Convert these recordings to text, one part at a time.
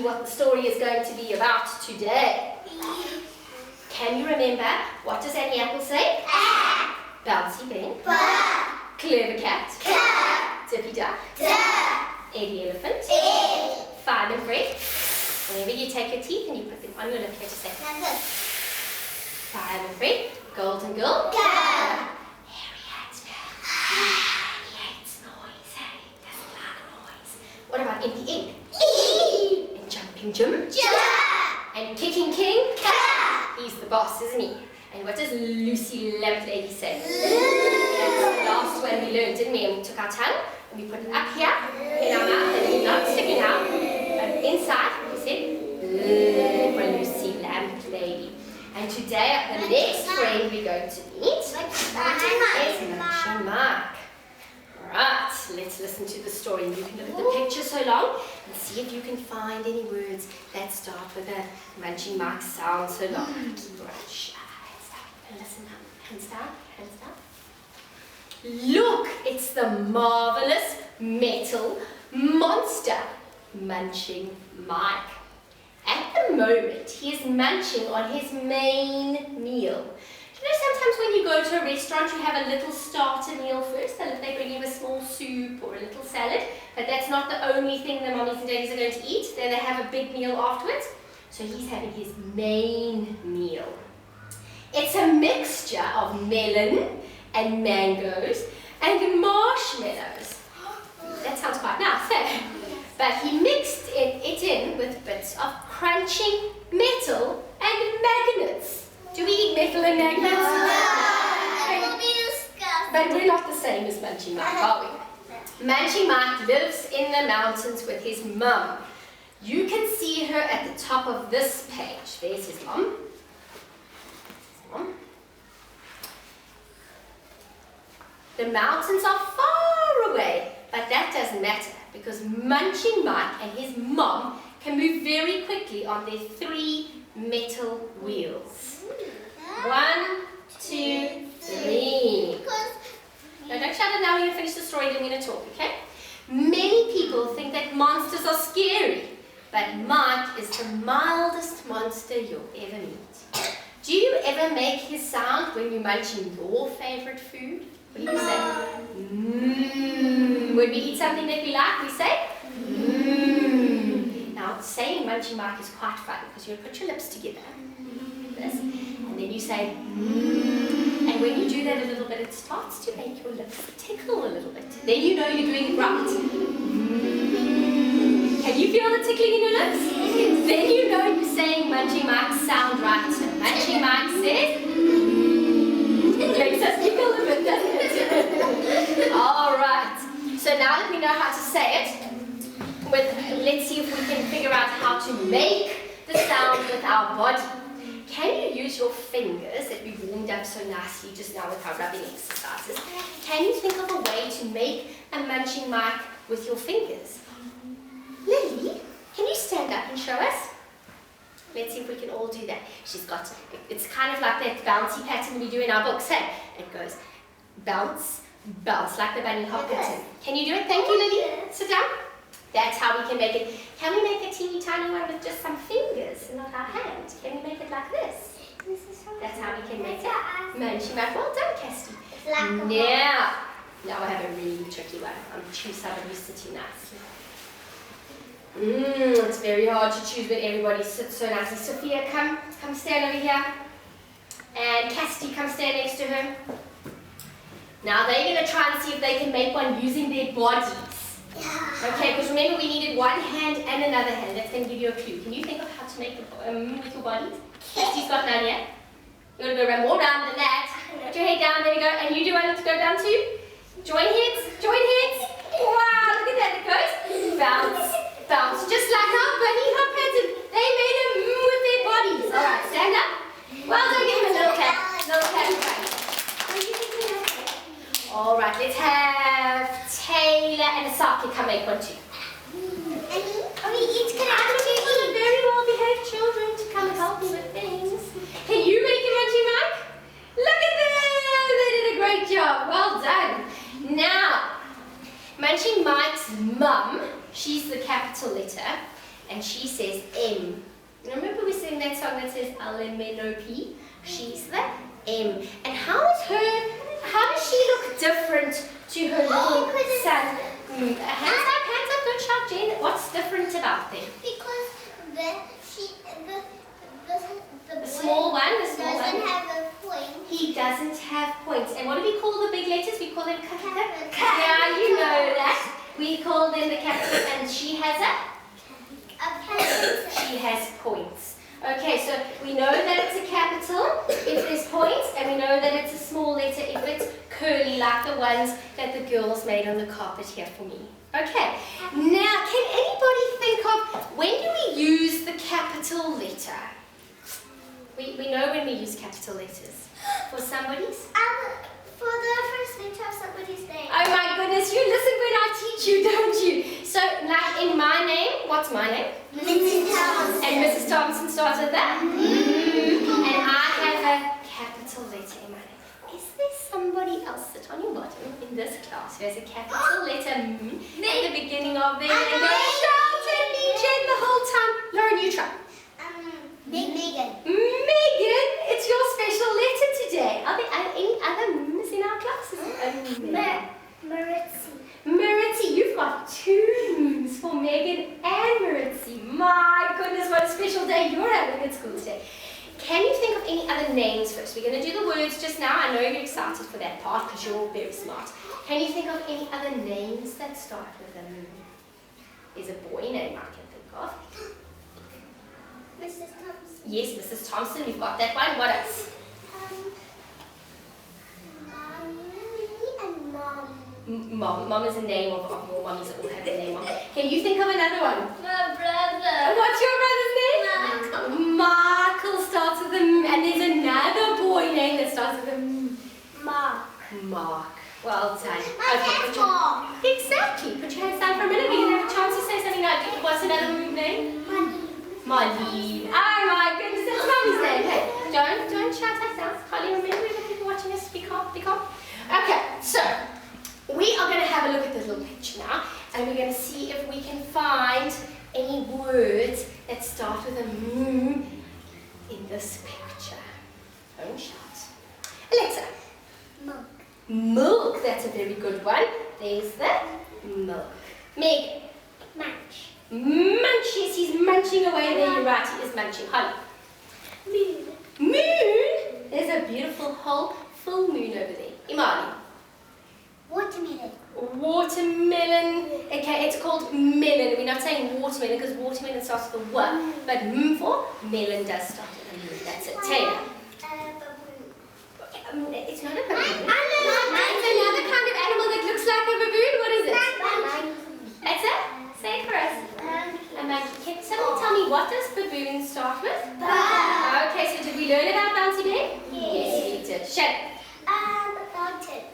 What the story is going to be about today. Can you remember, what does Annie Apple say? Bouncy Ben. Clever cat. Dippy duck. Eddie elephant. Fine and Fred. Whenever you take your teeth and you put them on your lip, you just say Fine and Fred. Golden girl. Harry hates noise. Hey, doesn't like noise. What about empty ink? Jumping Jim. And Kicking King. He's the boss, isn't he? And what does Lucy Lamp Lady say? That's the last one we learned, didn't we? And we took our tongue and we put it up here in our mouth and it's not sticking out. But inside we said, for Lucy Lamp Lady. And today the next friend we're going to meet is Munching Mark. Right, let's listen to the story. You can look at the picture so long and see if you can find any words that start with a Munching Mark sound so long. Keep your eyes shut. Hands down. And listen up. Hands down. Hands down. Look, it's the marvelous metal monster, Munching Mike. At the moment, he is munching on his main meal. You know, sometimes when you go to a restaurant, you have a little starter meal first, and if they bring you a small soup or a little salad, but that's not the only thing the mummies and daddies are going to eat. Then they have a big meal afterwards. So he's having his main meal. It's a mixture of melon and mangoes and marshmallows. That sounds quite nice, eh? But he mixed it in with bits of crunching metal and magnets. Do we eat metal and magnets? No. But we're not the same as Munching Mike, are we? Munching Mike lives in the mountains with his mum. You can see her at the top of this page. There's his mum. The mountains are far away, but that doesn't matter because Munching Mike and his mum can move very quickly on their 3 metal wheels. 1, 2, 3. No, don't shut it now when you finish the story, then we're going to talk, okay? Many people think that monsters are scary, but Mike is the mildest monster you'll ever meet. Do you ever make his sound when you're munching your favorite food? What do you say? When we eat something that we like, we say Now, saying Munching Mike is quite fun because you put your lips together, this, and then you say and when you do that a little bit, it starts to make your lips tickle a little bit. Then you know you're doing it right. Can you feel the tickling in your lips? Then you know you're saying Munching Mike's sound right. So Munching Mike says, it makes us tickle a bit, doesn't it? All right. So now that we know how to say it, let's see if we can figure out how to make the sound with our body. Can you use your fingers that we warmed up so nicely just now with our rubbing exercises? Can you think of a way to make a Munching Mike with your fingers? Lily, can you stand up and show us? Let's see if we can all do that. She's got, it's kind of like that bouncy pattern we do in our books, hey? It goes bounce, bounce, like the bunny hop pattern. Can you do it? Thank you, Lily. Sit down. That's how we can make it. Can we make a teeny tiny one with just some fingers and not our hand? Can we make it like this? That's how we can make it. Munching Mike. Well done, Casti. Now I have a really tricky one. I'm choose somebody sitting nicely. It's very hard to choose when everybody sits so nicely. Sophia, come stand over here. And Cassidy, come stand next to her. Now they're going to try and see if they can make one using their bodies. Okay, because remember we needed one hand and another hand. That's going to give you a clue. Can you think of how to make it with your bodies? Cassidy's got none yet. You want to go around more round than that. Put your head down, there we go. And you do want it to go down too. Join heads, join heads. Wow, look at that, it goes. Bounce, bounce. Just like our bunny hop pattern. They made a with their bodies. All right, stand up. Well done, give him a little clap. Little clap. All right, let's have Taylor and Asaki come make one too. Are we each going to have to eat? Very well behaved children to come and help me with things. Can you make a munchie Mike? Look at them! They did a great job. Well done. Now, Munching Mike's mum, she's the capital letter, and she says M. Remember we sang that song that says L-M-N-O-P? She's the M. And how does she look different to her little son? Hands up, don't shout, Jane. What's different about them? Because The small one, doesn't have a point. He doesn't have points. And what do we call the big letters? We call them capital. Capital. Yeah, you know that. We call them the capital, and she has she has points. Okay, so we know that it's a capital if there's points, and we know that it's a small letter if it's curly, like the ones that the girls made on the carpet here for me. Okay, now can anybody think of when do we use the capital letter? We know when we use capital letters. For somebody's? For the first letter of somebody's name. Oh my goodness, you listen when I teach you, don't you? So, like in my name, what's my name? Mrs. Thompson. And Mrs. Thompson starts with that? And I have a capital letter in my name. Is there somebody else that's on your bottom in this class who has a capital letter at the beginning of their name? They shout at me, Jen, the whole time. Lauren, you try. Megan. Megan, it's your special letter today. Are there any other M's in our classes? Maritzi. Maritzi, you've got two M's for Megan and Maritzi. My goodness, what a special day you're having at school today. Can you think of any other names first? We're going to do the words just now. I know you're excited for that part because you're all very smart. Can you think of any other names that start with a M? There's a boy name I can think of. Mrs. Thompson. Yes, Mrs. Thompson, we've got that one. What else? Mommy and Mom. Mom is a name of your mummies that all have their name on. Can you think of another one? My brother. What's your brother's name? Michael starts with a M, and there's another boy name that starts with a M. Mark. Mark. Well done. My dad's Mom. Exactly. Put your hands down for a minute. We're going to have a chance to say something like, what's another name? Molly. Oh my goodness, that's Mommy's name. Hey, don't shout like that. Holly, remember the people watching us? Be calm, be calm. Okay, so we are going to have a look at this little picture now, and we're going to see if we can find any words that start with a M in this picture. Don't shout. Alexa. Milk. Milk, that's a very good one. There's the milk. Meg. Munch. Munchies, he's munching away there, you're right, he is munching. Holly. Moon. Moon? There's a beautiful whole full moon over there. Imani. Watermelon. Watermelon. Okay, it's called melon. We're not saying watermelon because watermelon starts with a W, but M for melon does start with a M. That's it. Taylor. Baboon. It's not a baboon. It's It's another kind of animal that looks like a baboon. What is it? That's it? Say it for us. Can someone tell me what does baboon start with? Okay, so did we learn about Bouncy Bear? Yes, we did. Shannon. Mountain.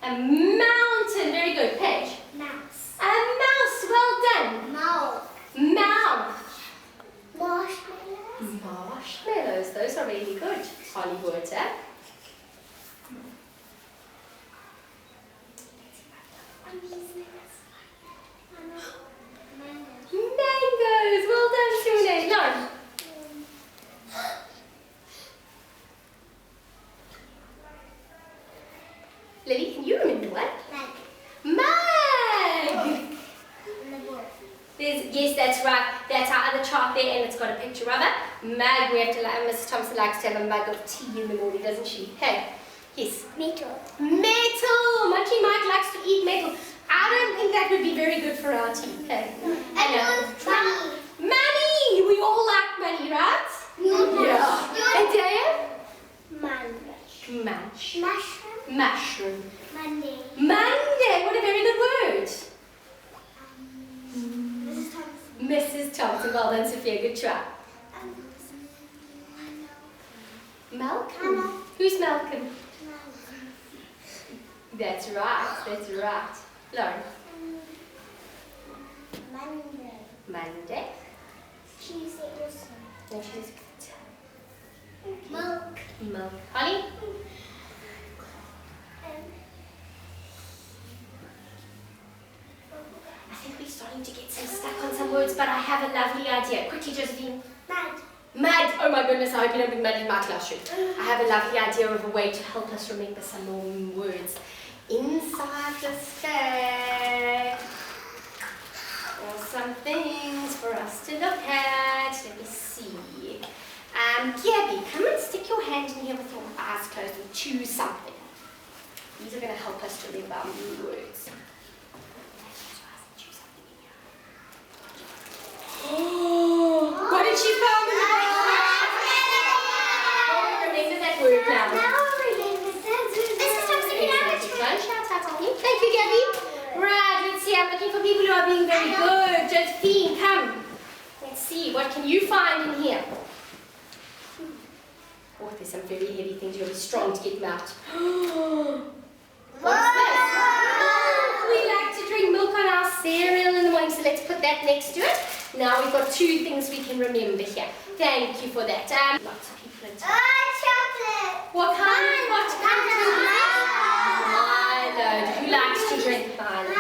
A mountain. Very good. Paige. Mouse. A mouse. Well done. Mouth. Mouth. Marshmallows. Marshmallows. Those are really good. Holly words, eh? Mangoes. Well done, Sune. Lauren. Lily, can you remember what? Mag. Mug. In the book. Yes, That's right. That's our other chart there, and it's got a picture of a mug. We have to, Mrs. Thompson likes to have a mug of tea in the morning, doesn't she? Hey, yes. Metal. Metal. Munchie Mike likes to eat metal. I don't think that would be very good for our teeth. Hey. And money. Money. We all like money, right? Yeah. And Dave? Munch. Munch. Mushroom. Mushroom. Monday. Monday. What a very good word. Mrs. Thompson. Mrs. Thompson. Well done, Sophia. Good try. Malcolm. Mama. Who's Malcolm? That's right. That's right. Lauren. Monday. Monday. Tuesday also. No, she's Milk. Milk. Holly? I think we're starting to get stuck on some words, but I have a lovely idea. Quickly, Josephine. Mud. Mud! Oh my goodness, I hope you don't bring mud in my classroom. I have a lovely idea of a way to help us remember some more words. Inside the stack. Or some things for us to look at. Let me see. Gabby, come and stick your hand in here with your eyes closed and choose something. These are going to help us to remember our new words. Oh, what did she find in the box? Remember that word now. Don't shout out on me. Thank you, Gabby. Right, let's see. I'm looking for people who are being very good. Josephine, come. Let's see. What can you find in here? Oh, there's some very heavy things. You'll be strong to get them out. What's this? We like to drink milk on our cereal in the morning, so let's put that next to it. Now we've got two things we can remember here. Thank you for that. Lots of people in town. Chocolate. What kind? What kind of Milo. Who likes to drink Milo?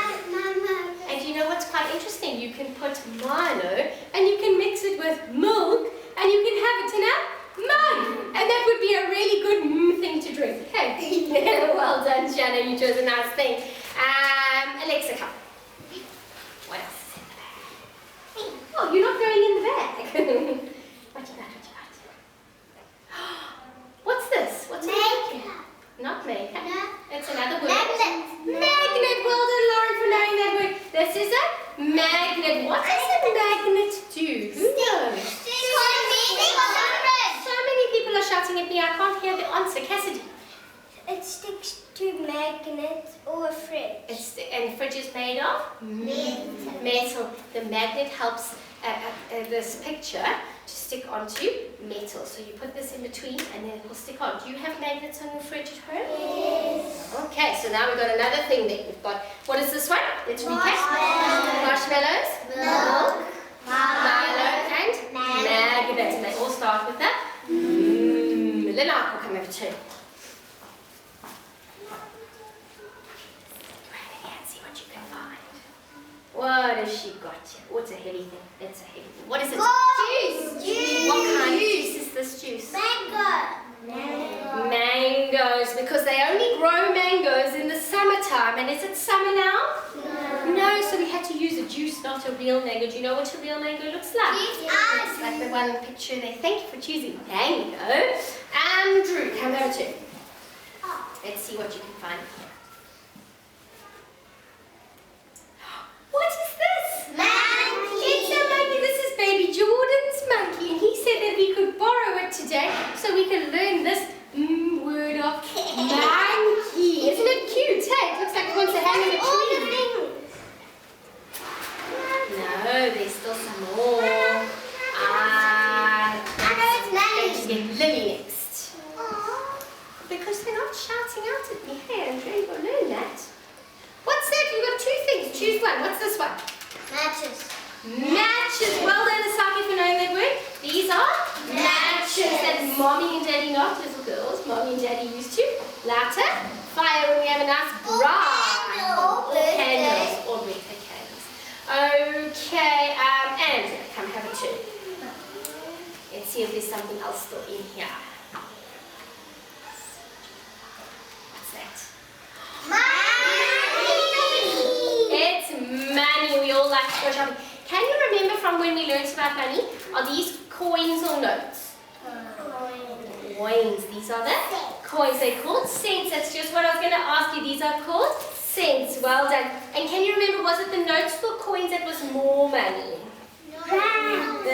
And you know what's quite interesting? You can put Milo and you can mix it with milk and you can have it in a mug. And that would be a really good thing to drink. Okay. Well done, Shanna. You chose a nice thing. Alexa, come. What else is in the bag? Oh, you're not going in the bag. What you got? What you got? What's this? What's Makeup. Not makeup. No. It's another word. Magnet. Magnet. Well done, Lauren, for knowing that word. This is a magnet. What does a magnet do? Who knows? So many people are shouting at me. I can't hear the answer. Cassidy. It sticks to magnets or a fridge. And the fridge is made of metal. The magnet helps this picture to stick onto metal. So you put this in between and then it will stick on. Do you have magnets on your fridge at home? Yes. Okay, so now we've got another thing there. We've got, what is this one? Let's recap. Marshmallows. Milk. Milo and magnets. And they all start with a Lena will come over too. See what you can find. What has she got here? Oh, it's a heavy thing. It's a heavy thing. What is it? Juice. What kind of juice is this juice? Mango. Mangoes, because they only grow mangoes in the summertime. And is it summer now? No, so we had to use a juice, not a real mango. Do you know what a real mango looks like? It's like the one picture there. Thank you for choosing mango. Andrew, come over to. Let's see what you can find here. What is this? Monkey. It's a monkey. This is baby Jordan's monkey. And he said that we could borrow it today so we can learn this word of monkey. Isn't it cute? Hey, it looks like it wants to hang in a tree. No, there's still some more. Let's get Lily next. Because they're not shouting out at me. Hey, Andrew, you've got to learn that. What's that? You've got two things. Choose one. What's this one? Matches. Matches. Well done, Asaki, for knowing that word. These are matches that mommy and daddy, not little girls, mommy and daddy used to light a fire when we have a nice bright. Or Candles. Or birthday candles. Okay, Andrew, come have a two. Let's see if there's something else still in here. What's that? Money. It's money. We all like to go shopping. Can you remember remember from when we learned about money? Are these coins or notes? Coins. These are the coins. They're called cents. That's just what I was going to ask you. These are called cents. Well done. And can you remember, was it the notes or coins that was more money? Rands.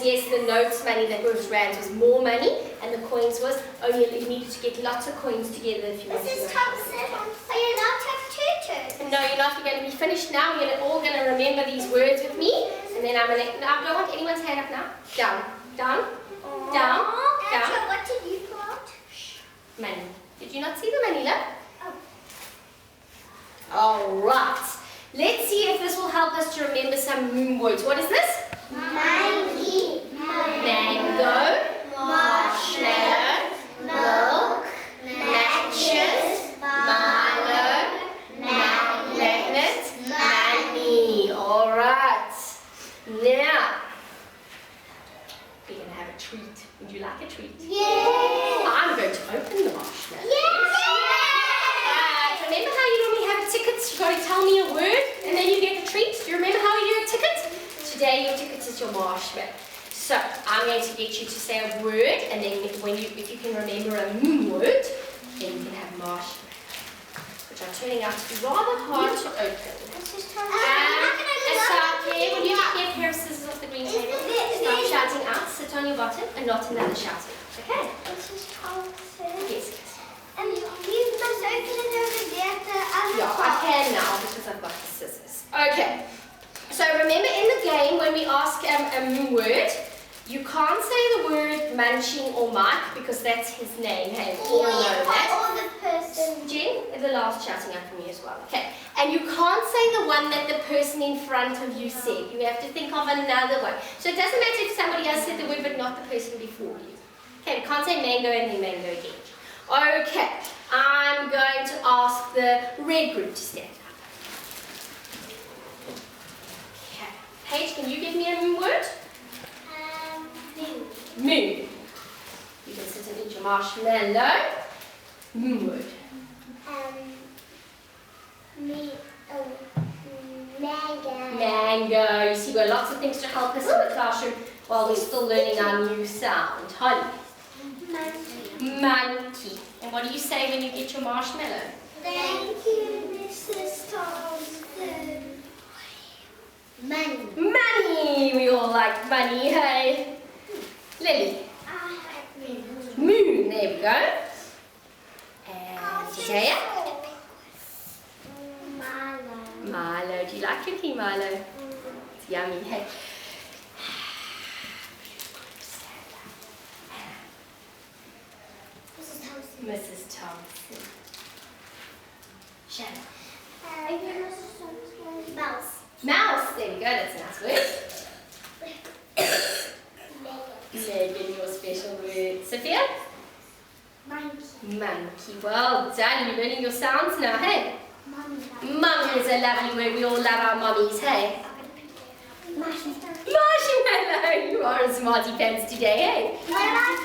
Yes, the notes money that was rands was more money, and the coins was only you needed to get lots of coins together if you wanted to. Mrs. Thompson, are you allowed to have tutors? No, you're not. We're going to be finished now. You're all going to remember these words with me, and then I'm going to. No, I don't want anyone's hand up now. Down, down, down, down. What did you put? Money. Did you not see the money, love? Oh. All right. Let's see if this will help us to remember some words. What is this? Monkey. Mango. Marshmallow. Milk. Matches. Milo. Magnet. Money. All right. Now, we're going to have a treat. Would you like a treat? Yeah. I'm going to open the marshmallow. Remember how you normally have a ticket? You've got to tell me a word and then you get a treat. Do you remember how you do a ticket? Today your ticket is your marshmallow. So I'm going to get you to say a word, and then if you can remember a word, then you can have marshmallow, which are turning out to be rather hard to open. Asake, will you get a pair of scissors off the green table? Start shouting out. Sit on your bottom and not another shouting. Okay? Mrs. Thompson. Yes. You must open it over there at the other Yeah, I can now because I've got the scissors. Okay. So remember in the game when we ask a word, you can't say the word munching or Mike because that's his name. Hey, we all know that. Or the person. Jen, the last shouting out from you as well. Okay. And you can't say the one that the person in front of you said. You have to think of another one. So it doesn't matter if somebody else said the word but not the person before you. Okay, we can't say mango and then mango again. Okay, I'm going to ask the red group to stand up. Okay, Paige, can you give me a word? Moon. Moon. You can sit and eat your marshmallow. Moon word. Mango. Mango. You see, we've got lots of things to help us in the classroom while we're still learning our new sound. Holly. Monkey. Monkey. And what do you say when you get your marshmallow? Thank you, Mrs. Thompson. Money. Money. We all like money, hey? Lily. I have Moon. There we go. And Jaya. Milo. Milo. Do you like drinking Milo? It's yummy, hey? Mrs. Thompson. Shannon. Mouse. Mouse. There we go. That's a nice word. Megan, your special word. Sophia? Monkey. Monkey. Well done. You're learning your sounds now, hey? Mummy is a lovely word. We all love our mummies, hey? Marshmallow. You are a smarty pants today, hey? What about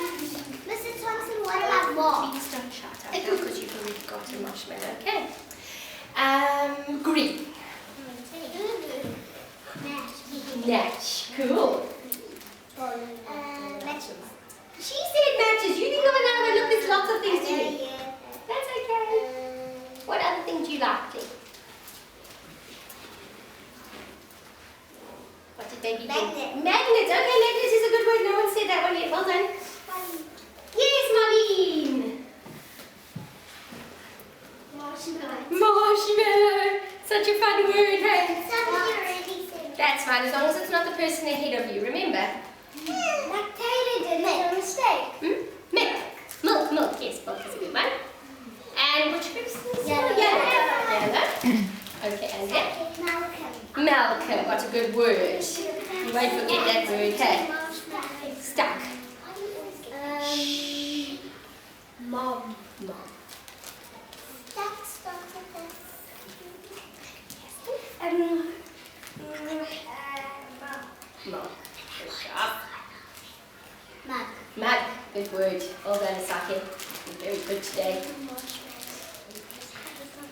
Mrs. Thompson? What about mom? Please don't shout out now because you've already got a marshmallow, okay? Green. Match. Cool. Matches. She said matches. You think of another one. Look, there's lots of things to do. That's okay. What other things do you like, Lee? What did baby do? Magnet. Magnet. Okay, magnet is a good word. No one said that one yet. Well done. Yes, Marlene. Marshmallow. Such a fun word, hey? That's fine, as long as it's not the person ahead of you. Remember? Like Taylor did make a mistake. Milk. Milk. Yes, milk is a good one. And which person is Yellow. Yellow. Okay, and then? Malcolm. What a good word. You won't forget that word, hey? Stuck. Mom. Mom. Mom. Good job. Mug. Mug. Good word. Well done, Asake. You're very good today.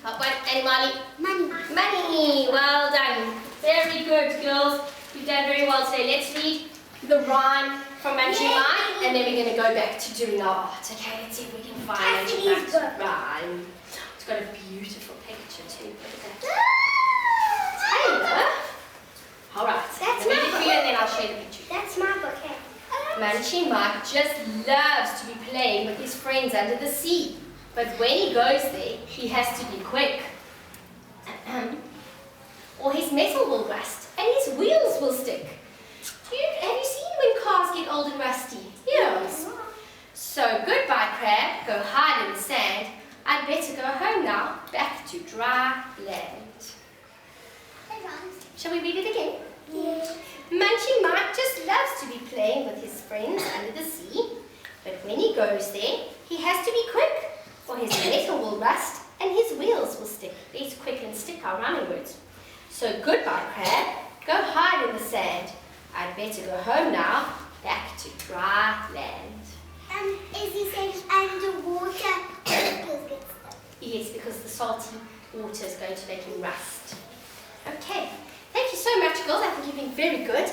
Hot one. And Molly. Money. Money. Well done. Very good, girls. You've done very well today. Let's read the rhyme from Munchie Mike, and then we're going to go back to doing our art. Okay, let's see if we can find Munchie Mike's rhyme. It's got a beautiful picture too. Look at that. Taylor. All right. That's Let me read my it for you, and then I'll share the picture. That's my book. Hey. Munchie Mike just loves to be playing with his friends under the sea. But when he goes there, he has to be quick. Or his metal will rust and his wheels will stick. Have you seen when cars get old and rusty? Yes. So goodbye, crab. Go hide in the sand. I'd better go home now, back to dry land. Shall we read it again? Yeah. Munchie Mike just loves to be playing with his friends under the sea. But when he goes there, he has to be quick, or his metal will rust and his wheels will stick. These quick and stick are rhyming words. So goodbye, crab. Go hide in the sand. I'd better go home now, back to dry land. Is he saying underwater? Yes, because the salty water is going to make him rust. Okay. Thank you so much, girls. I think you've been very good.